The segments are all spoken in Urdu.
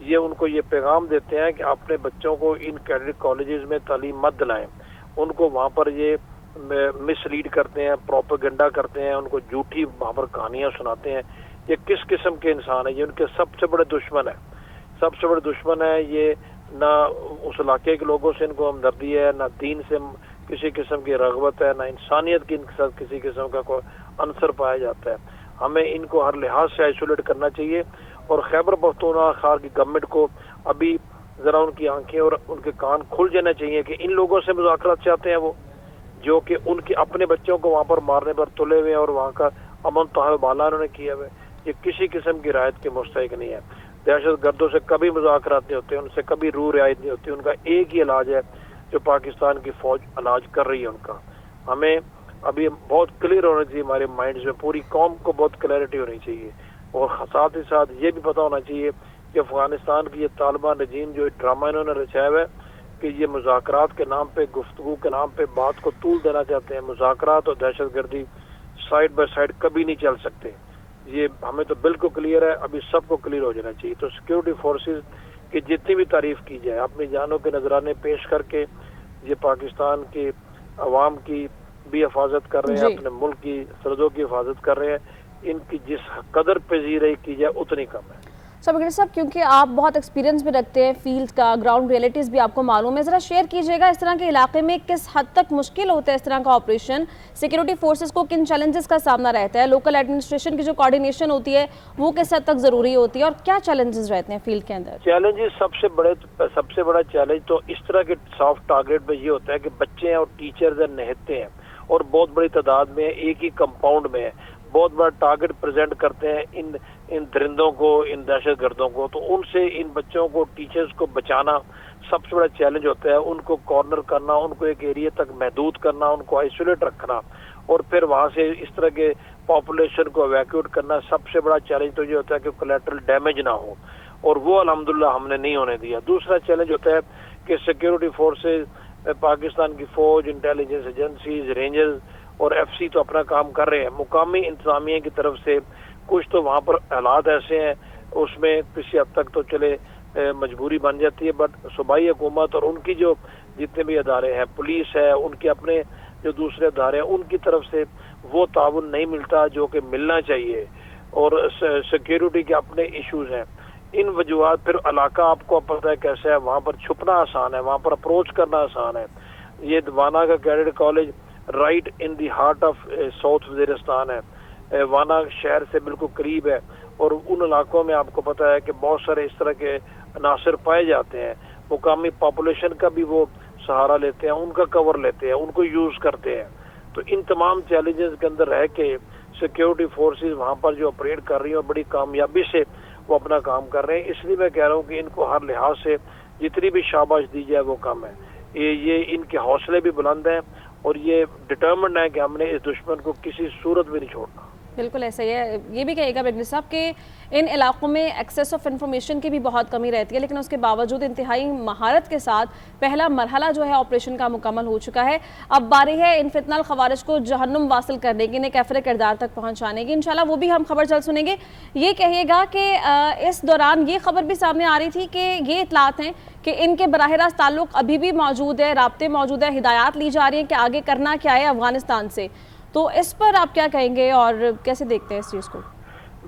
یہ ان کو یہ پیغام دیتے ہیں کہ اپنے بچوں کو ان کیڈٹ کالجز میں تعلیم مت دلائیں. ان کو وہاں پر یہ مس لیڈ کرتے ہیں, پروپیگنڈا کرتے ہیں, ان کو جھوٹی وہاں پر کہانیاں سناتے ہیں. یہ کس قسم کے انسان ہیں؟ یہ ان کے سب سے بڑے دشمن ہیں, سب سے بڑے دشمن ہیں. یہ نہ اس علاقے کے لوگوں سے ان کو ہمدردی ہے, نہ دین سے کسی قسم کی رغبت ہے, نہ انسانیت کی ان کے ساتھ کسی قسم کا کوئی عنصر پایا جاتا ہے. ہمیں ان کو ہر لحاظ سے آئسولیٹ کرنا چاہیے, اور خیبر پختونخوا کی گورنمنٹ کو ابھی ذرا ان کی آنکھیں اور ان کے کان کھل جانا چاہیے کہ ان لوگوں سے مذاکرات چاہتے ہیں وہ, جو کہ ان کے اپنے بچوں کو وہاں پر مارنے پر تلے ہوئے ہیں اور وہاں کا امن تحفظ بالا انہوں نے کیا ہوئے. یہ کسی قسم کی رعایت کے مستحق نہیں ہے. دہشت گردوں سے کبھی مذاکرات نہیں ہوتے, ان سے کبھی روح رعایت نہیں ہوتی. ان کا ایک ہی علاج ہے جو پاکستان کی فوج علاج کر رہی ہے ان کا. ہمیں ابھی بہت کلیئر ہونا چاہیے ہمارے مائنڈز میں, پوری قوم کو بہت کلیئرٹی ہونی چاہیے, اور ساتھ ہی ساتھ یہ بھی پتہ ہونا چاہیے کہ افغانستان کی یہ طالبان رجیم جو ڈرامہ انہوں نے رچایا ہے کہ یہ مذاکرات کے نام پہ, گفتگو کے نام پہ بات کو طول دینا چاہتے ہیں. مذاکرات اور دہشت گردی سائڈ بائی سائڈ کبھی نہیں چل سکتے. یہ ہمیں تو بالکل کلیئر ہے, ابھی سب کو کلیئر ہو جانا چاہیے. تو سیکورٹی فورسز کی جتنی بھی تعریف کی جائے, اپنی جانوں کے نذرانے پیش کر کے یہ پاکستان کے عوام کی بھی حفاظت کر رہے ہیں, اپنے ملک کی سرحدوں کی حفاظت کر رہے ہیں. ان کی جس قدر پذیرائی کی جائے اتنی کم ہے. سبکر صاحب, کیونکہ آپ بہت ایکسپیرینس بھی رکھتے ہیں فیلڈ کا, گراؤنڈ ریئلٹیز بھی آپ کو معلوم ہے, ذرا شیئر کیجیے گا اس طرح کے علاقے میں کس حد تک مشکل ہوتا ہے اس طرح کا آپریشن, سیکیورٹی فورسز کو کن چیلنجز کا سامنا رہتا ہے, لوکل ایڈمنسٹریشن کی جو کوارڈینیشن ہوتی ہے وہ کس حد تک ضروری ہوتی ہے, اور کیا چیلنجز رہتے ہیں فیلڈ کے اندر؟ چیلنجز سب سے بڑا چیلنج تو اس طرح کے سافٹ ٹارگیٹ میں یہ ہوتا ہے کہ بچے ہیں اور ٹیچرز ہیں, نہتے ہیں, اور بہت بڑی تعداد میں ایک ہی کمپاؤنڈ میں بہت بڑا ٹارگیٹ پریزنٹ کرتے ہیں ان درندوں کو, ان دہشت گردوں کو. تو ان سے ان بچوں کو, ٹیچرز کو بچانا سب سے بڑا چیلنج ہوتا ہے. ان کو کارنر کرنا, ان کو ایک ایریا تک محدود کرنا, ان کو آئسولیٹ رکھنا, اور پھر وہاں سے اس طرح کے پاپولیشن کو ایویکیوٹ کرنا. سب سے بڑا چیلنج تو یہ ہوتا ہے کہ کولیٹرل ڈیمیج نہ ہو, اور وہ الحمدللہ ہم نے نہیں ہونے دیا. دوسرا چیلنج ہوتا ہے کہ سیکورٹی فورسز, پاکستان کی فوج, انٹیلیجنس ایجنسیز, رینجرز اور ایف سی تو اپنا کام کر رہے ہیں. مقامی انتظامیہ کی طرف سے کچھ تو وہاں پر حالات ایسے ہیں اس میں کسی حد تک تو چلے مجبوری بن جاتی ہے, بٹ صوبائی حکومت اور ان کی جو جتنے بھی ادارے ہیں, پولیس ہے, ان کے اپنے جو دوسرے ادارے ہیں, ان کی طرف سے وہ تعاون نہیں ملتا جو کہ ملنا چاہیے. اور سیکیورٹی کے اپنے ایشوز ہیں. ان وجوہات, پھر علاقہ آپ کو پتہ ہے کیسا ہے, وہاں پر چھپنا آسان ہے, وہاں پر اپروچ کرنا آسان ہے. یہ وانا کا cadet college right in the heart of south Waziristan ہے, وانا شہر سے بالکل قریب ہے, اور ان علاقوں میں آپ کو پتہ ہے کہ بہت سارے اس طرح کے عناصر پائے جاتے ہیں. مقامی پاپولیشن کا بھی وہ سہارا لیتے ہیں, ان کا کور لیتے ہیں, ان کو یوز کرتے ہیں. تو ان تمام چیلنجز کے اندر رہ کے سیکیورٹی فورسز وہاں پر جو آپریٹ کر رہی ہیں اور بڑی کامیابی سے وہ اپنا کام کر رہے ہیں. اس لیے میں کہہ رہا ہوں کہ ان کو ہر لحاظ سے جتنی بھی شاباش دی جائے وہ کم ہے. یہ ان کے حوصلے بھی بلند ہیں, اور یہ ڈٹرمنڈ ہے کہ ہم نے اس دشمن کو کسی صورت میں نہیں چھوڑنا. بالکل ایسا ہی ہے. یہ بھی کہے گا برگزی صاحب کہ ان علاقوں میں ایکسیس آف انفارمیشن کی بھی بہت کمی رہتی ہے, لیکن اس کے باوجود انتہائی مہارت کے ساتھ پہلا مرحلہ جو ہے آپریشن کا مکمل ہو چکا ہے. اب باری ہے ان فتنہ الخوارج کو جہنم واصل کرنے کی, انہیں کیفر کردار تک پہنچانے کی. انشاءاللہ وہ بھی ہم خبر جلد سنیں گے. یہ کہیے گا کہ اس دوران یہ خبر بھی سامنے آ رہی تھی کہ یہ اطلاعات ہیں کہ ان کے براہ راست تعلق ابھی بھی موجود ہے, رابطے موجود ہے, ہدایات لی جا رہی ہیں کہ آگے کرنا کیا ہے افغانستان سے. تو اس پر آپ کیا کہیں گے اور کیسے دیکھتے ہیں اس چیز کو؟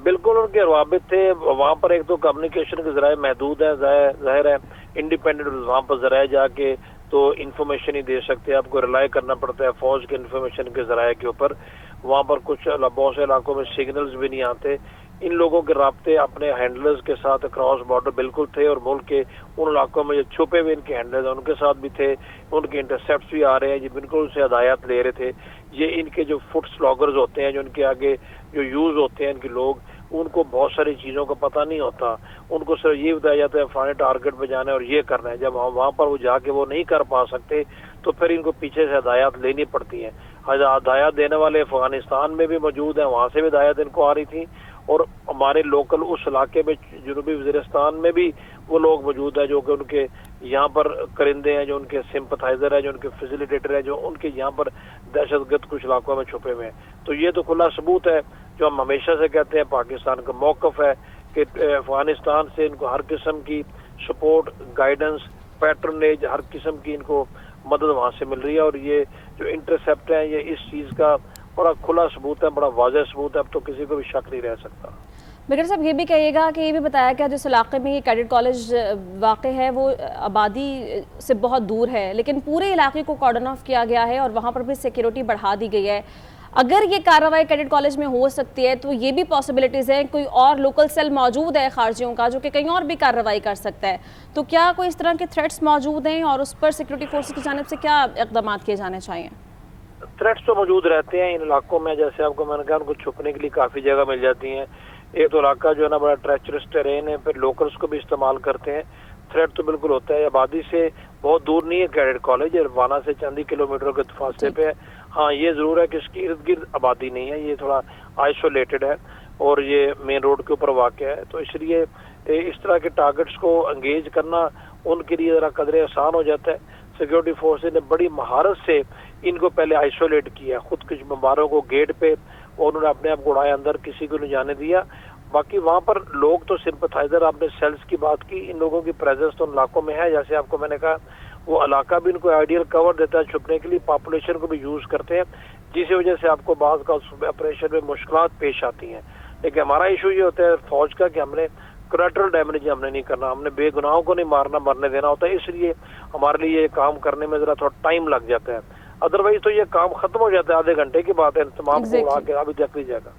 بالکل ان کے روابط تھے وہاں پر. ایک تو کمیونیکیشن کے ذرائع محدود ہیں, ظاہر ہے انڈیپینڈنٹ وہاں پر ذرائع جا کے تو انفارمیشن ہی دے سکتے. آپ کو ریلائی کرنا پڑتا ہے فوج کے انفارمیشن کے ذرائع کے اوپر. وہاں پر کچھ بہت سے علاقوں میں سگنلز بھی نہیں آتے. ان لوگوں کے رابطے اپنے ہینڈلرز کے ساتھ کراس بارڈر بالکل تھے, اور ملک کے ان علاقوں میں جو چھپے ہوئے ان کے ہینڈلرز ہیں ان کے ساتھ بھی تھے. ان کے انٹرسیپٹس بھی آ رہے ہیں, یہ بالکل ان سے ہدایات لے رہے تھے. یہ ان کے جو فٹ سلاگرز ہوتے ہیں, جو ان کے آگے جو یوز ہوتے ہیں ان کے لوگ, ان کو بہت ساری چیزوں کا پتہ نہیں ہوتا. ان کو صرف یہ بتایا جاتا ہے فلانے ٹارگٹ پہ جانا ہے اور یہ کرنا ہے. جب وہاں پر وہ جا کے وہ نہیں کر پا سکتے تو پھر ان کو پیچھے سے ہدایات لینی پڑتی ہیں. ہدایات دینے والے افغانستان میں بھی موجود ہیں, وہاں سے بھی ہدایات ان کو آ رہی تھیں, اور ہمارے لوکل اس علاقے میں جنوبی وزیرستان میں بھی وہ لوگ موجود ہیں جو کہ ان کے یہاں پر کرندے ہیں, جو ان کے سمپتھائزر ہیں, جو ان کے فیسیلیٹیٹر ہیں, جو ان کے یہاں پر دہشت گرد کچھ علاقوں میں چھپے ہوئے ہیں. تو یہ تو کھلا ثبوت ہے جو ہم ہمیشہ سے کہتے ہیں, پاکستان کا موقف ہے کہ افغانستان سے ان کو ہر قسم کی سپورٹ، گائیڈنس، پیٹرنیج، ہر قسم کی ان کو مدد وہاں سے مل رہی ہے، اور یہ جو انٹرسیپٹ ہے یہ اس چیز کا بڑا کھلا ثبوت ہے، بڑا واضح ثبوت ہے، اب تو کسی کو بھی شک نہیں رہ سکتا۔ بریگیڈیئر صاحب یہ بھی کہیے گا کہ یہ بھی بتایا کہ جس علاقے میں یہ کیڈٹ کالج واقع ہے وہ آبادی سے بہت دور ہے، لیکن پورے علاقے کو کارڈن آف کیا گیا ہے اور وہاں پر بھی سیکیورٹی بڑھا دی گئی ہے۔ اگر یہ کارروائی کیڈٹ کالج میں ہو سکتی ہے تو یہ بھی پاسبلٹیز ہیں کوئی اور لوکل سیل موجود ہے خارجیوں کا جو کہ کہیں اور بھی کارروائی کر سکتا ہے، تو کیا کوئی اس طرح کے تھریٹس موجود ہیں اور اس پر سیکیورٹی فورسز کی جانب سے کیا اقدامات کیے جانے چاہیے؟ تھریٹس تو موجود رہتے ہیں ان علاقوں میں، جیسے آپ کو میں نے کہا ان کو چھپنے کے لیے کافی جگہ مل جاتی ہیں۔ ایک تو علاقہ جو ہے نا بڑا ٹریچرس ٹرین ہے، پھر لوکلز کو بھی استعمال کرتے ہیں۔ تھریٹ تو بالکل ہوتا ہے، آبادی سے بہت دور نہیں ہے کیڈٹ کالج، وانا سے چند ہی کلومیٹر کے فاصلے پہ ہے۔ ہاں یہ ضرور ہے کہ اس کی ارد گرد آبادی نہیں ہے، یہ تھوڑا آئسولیٹڈ ہے اور یہ مین روڈ کے اوپر واقع ہے، تو اس لیے اس طرح کے ٹارگٹس کو انگیج کرنا ان کے لیے ذرا قدرے آسان ہو جاتا ہے۔ سیکیورٹی فورسز نے بڑی مہارت سے ان کو پہلے آئسولیٹ کیا، خود کش بمباروں کو گیٹ پہ، اور انہوں نے اپنے آپ کو اڑایا، اندر کسی کو نہیں جانے دیا۔ باقی وہاں پر لوگ تو سمپتھائزر، آپ نے سیلز کی بات کی، ان لوگوں کی پریزنس تو ان علاقوں میں ہے، جیسے آپ کو میں نے کہا وہ علاقہ بھی ان کو آئیڈیل کور دیتا ہے چھپنے کے لیے، پاپولیشن کو بھی یوز کرتے ہیں، جس وجہ سے آپ کو بعض کا آپریشن میں مشکلات پیش آتی ہیں۔ لیکن ہمارا ایشو یہ ہوتا ہے فوج کا کہ ہم نے کولیٹرل ڈیمیج ہم نے نہیں کرنا، ہم نے بے گناہوں کو نہیں مارنا مرنے دینا ہوتا ہے، اس لیے ہمارے لیے یہ کام کرنے میں ذرا تھوڑا ٹائم لگ جاتا ہے۔ ادروائز تو یہ کام ختم ہو جاتا ہے آدھے گھنٹے کی بات ہے، تمام کو اڑا کے ابھی دیکھ لیجیے گا۔